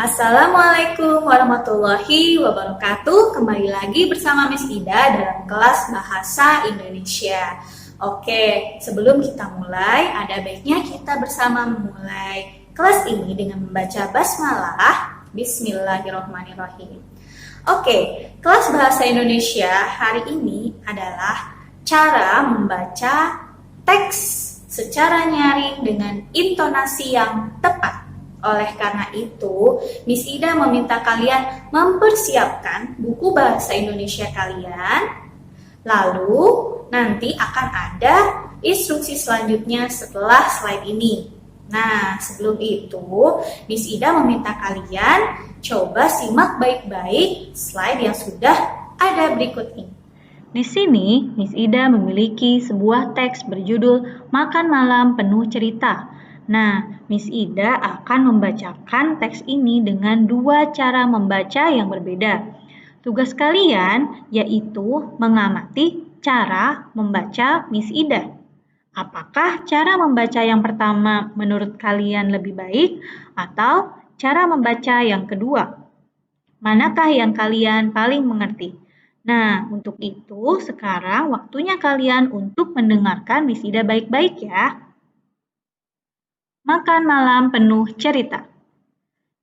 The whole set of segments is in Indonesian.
Assalamualaikum warahmatullahi wabarakatuh. Kembali lagi bersama Miss Ida dalam kelas Bahasa Indonesia. Oke, sebelum kita mulai, ada baiknya kita bersama memulai kelas ini dengan membaca basmalah. Bismillahirrahmanirrahim. Oke, kelas Bahasa Indonesia hari ini adalah cara membaca teks secara nyaring dengan intonasi yang tepat. Oleh karena itu, Miss Ida meminta kalian mempersiapkan buku bahasa Indonesia kalian. Lalu, nanti akan ada instruksi selanjutnya setelah slide ini. Nah, sebelum itu, Miss Ida meminta kalian coba simak baik-baik slide yang sudah ada berikut ini. Di sini, Miss Ida memiliki sebuah teks berjudul Makan Malam Penuh Cerita. Nah, Miss Ida akan membacakan teks ini dengan dua cara membaca yang berbeda. Tugas kalian yaitu mengamati cara membaca Miss Ida. Apakah cara membaca yang pertama menurut kalian lebih baik atau cara membaca yang kedua? Manakah yang kalian paling mengerti? Nah, untuk itu sekarang waktunya kalian untuk mendengarkan Miss Ida baik-baik ya. Makan malam penuh cerita.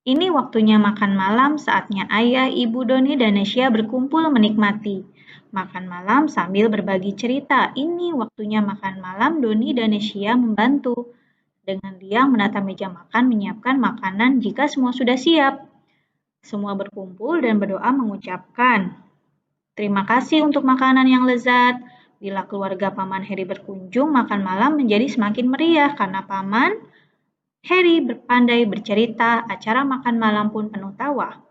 Ini waktunya makan malam, saatnya ayah, ibu Doni dan Nesya berkumpul menikmati. Makan malam sambil berbagi cerita. Ini waktunya makan malam, Doni dan Nesya membantu. Dengan diam menata meja makan, menyiapkan makanan jika semua sudah siap. Semua berkumpul dan berdoa mengucapkan, terima kasih untuk makanan yang lezat. Bila keluarga Paman Heri berkunjung, makan malam menjadi semakin meriah karena Paman Heri berpandai bercerita, acara makan malam pun penuh tawa.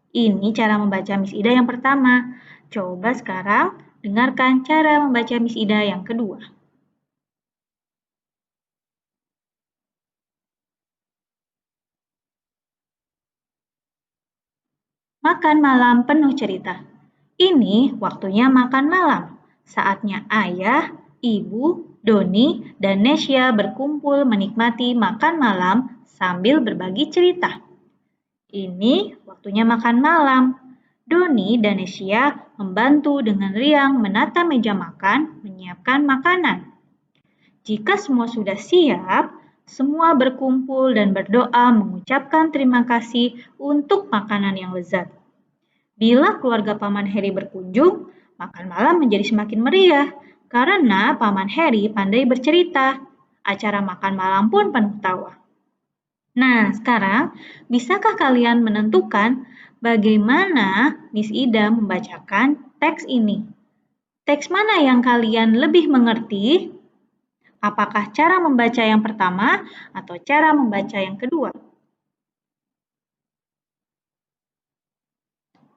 Ini cara membaca Miss Ida yang pertama. Coba sekarang dengarkan cara membaca Miss Ida yang kedua. Makan malam penuh cerita. Ini waktunya makan malam. Saatnya ayah, ibu, Doni, dan Nesya berkumpul menikmati makan malam sambil berbagi cerita. Ini waktunya makan malam. Doni dan Nesya membantu dengan riang menata meja makan, menyiapkan makanan. Jika semua sudah siap, semua berkumpul dan berdoa mengucapkan terima kasih untuk makanan yang lezat. Bila keluarga Paman Heri berkunjung, makan malam menjadi semakin meriah karena Paman Heri pandai bercerita. Acara makan malam pun penuh tawa. Nah, sekarang bisakah kalian menentukan bagaimana Miss Ida membacakan teks ini? Teks mana yang kalian lebih mengerti? Apakah cara membaca yang pertama atau cara membaca yang kedua?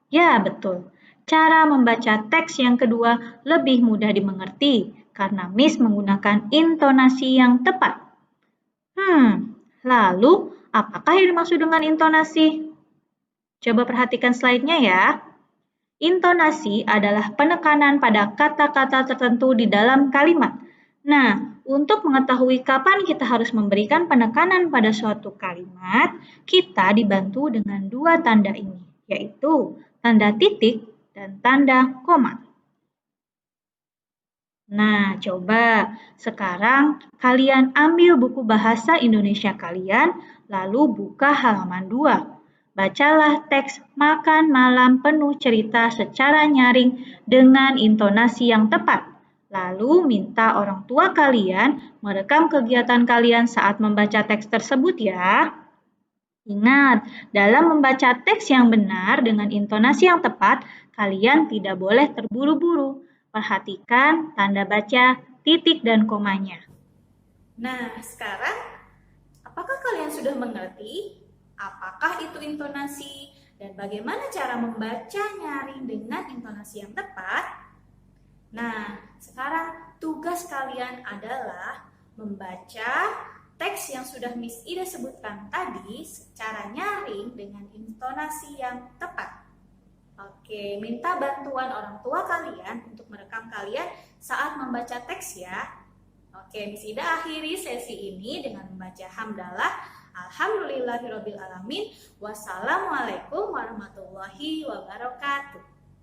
Ya, betul. Cara membaca teks yang kedua lebih mudah dimengerti karena Miss menggunakan intonasi yang tepat. Lalu apakah yang dimaksud dengan intonasi? Coba perhatikan slide-nya ya. Intonasi adalah penekanan pada kata-kata tertentu di dalam kalimat. Nah, untuk mengetahui kapan kita harus memberikan penekanan pada suatu kalimat, kita dibantu dengan dua tanda ini, yaitu tanda titik dan tanda koma. Nah, coba sekarang kalian ambil buku bahasa Indonesia kalian, lalu buka halaman 2. Bacalah teks Makan Malam Penuh Cerita secara nyaring dengan intonasi yang tepat. Lalu minta orang tua kalian merekam kegiatan kalian saat membaca teks tersebut ya. Ingat, dalam membaca teks yang benar dengan intonasi yang tepat, kalian tidak boleh terburu-buru. Perhatikan tanda baca, titik, dan komanya. Nah, sekarang apakah kalian sudah mengerti apakah itu intonasi dan bagaimana cara membaca nyaring dengan intonasi yang tepat? Nah, sekarang tugas kalian adalah membaca teks yang sudah Miss Ida sebutkan tadi secara nyaring dengan intonasi yang tepat. Oke, minta bantuan orang tua kalian untuk merekam kalian saat membaca teks ya. Oke, Miss Ida akhiri sesi ini dengan membaca hamdalah. Alhamdulillahirobbilalamin. Wassalamualaikum warahmatullahi wabarakatuh.